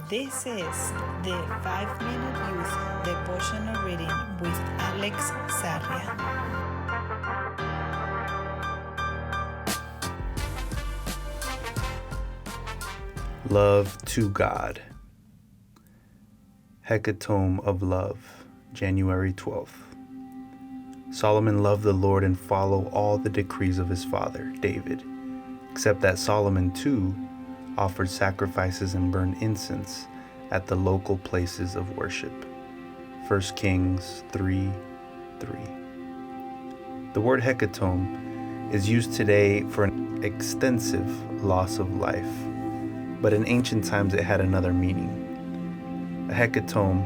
This is the 5-Minute Youth Devotional Reading with Alex Sarria. Love to God. Hecatomb of Love, January 12th. Solomon loved the Lord and followed all the decrees of his father, David, except that Solomon too offered sacrifices and burned incense at the local places of worship. 1 Kings 3:3. The word hecatomb is used today for an extensive loss of life, but in ancient times it had another meaning. A hecatomb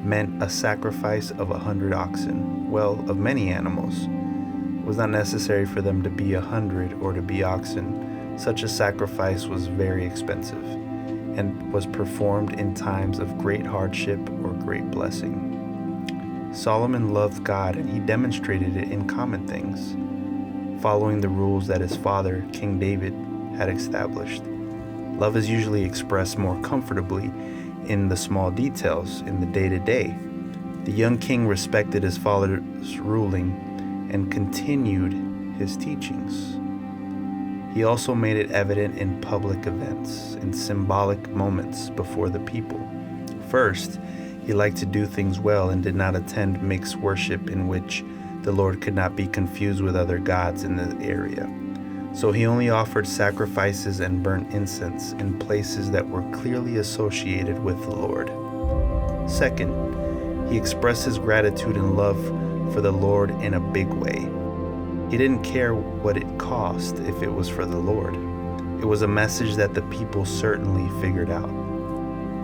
meant a sacrifice of 100 oxen, well, of many animals. It was not necessary for them to be 100 or to be oxen. Such a sacrifice was very expensive and was performed in times of great hardship or great blessing. Solomon loved God, and he demonstrated it in common things, following the rules that his father, King David, had established. Love is usually expressed more comfortably in the small details, in the day-to-day. The young king respected his father's ruling and continued his teachings. He also made it evident in public events, in symbolic moments before the people. First, he liked to do things well and did not attend mixed worship in which the Lord could not be confused with other gods in the area. So he only offered sacrifices and burnt incense in places that were clearly associated with the Lord. Second, he expressed his gratitude and love for the Lord in a big way. He didn't care what it cost if it was for the Lord. It was a message that the people certainly figured out.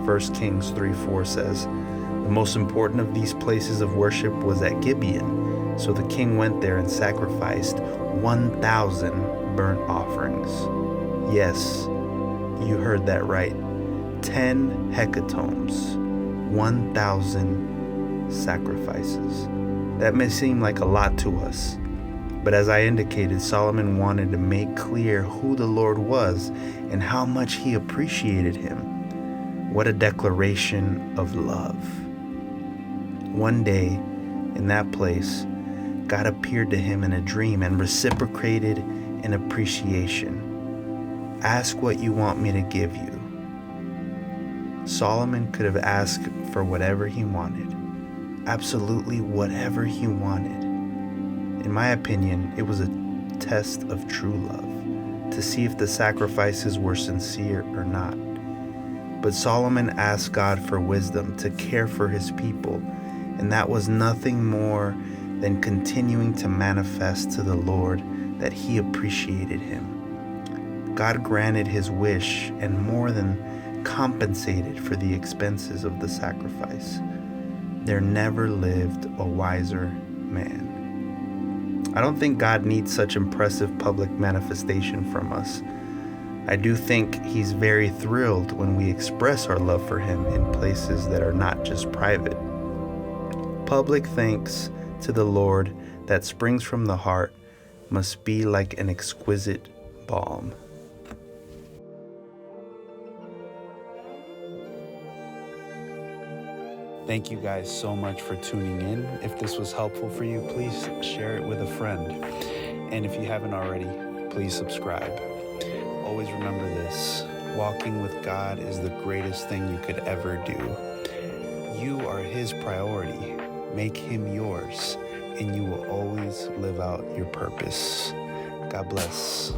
1 Kings 3:4 says, "The most important of these places of worship was at Gibeon, so the king went there and sacrificed 1,000 burnt offerings." Yes, you heard that right. 10 hecatombs, 1,000 sacrifices. That may seem like a lot to us, but as I indicated, Solomon wanted to make clear who the Lord was and how much he appreciated him. What a declaration of love. One day, in that place, God appeared to him in a dream and reciprocated in appreciation. "Ask what you want me to give you." Solomon could have asked for whatever he wanted, absolutely whatever he wanted. In my opinion, it was a test of true love, to see if the sacrifices were sincere or not. But Solomon asked God for wisdom to care for his people, and that was nothing more than continuing to manifest to the Lord that he appreciated him. God granted his wish and more than compensated for the expenses of the sacrifice. There never lived a wiser man. I don't think God needs such impressive public manifestation from us. I do think he's very thrilled when we express our love for him in places that are not just private. Public thanks to the Lord that springs from the heart must be like an exquisite balm. Thank you guys so much for tuning in. If this was helpful for you, please share it with a friend. And if you haven't already, please subscribe. Always remember this: walking with God is the greatest thing you could ever do. You are his priority. Make him yours, and you will always live out your purpose. God bless.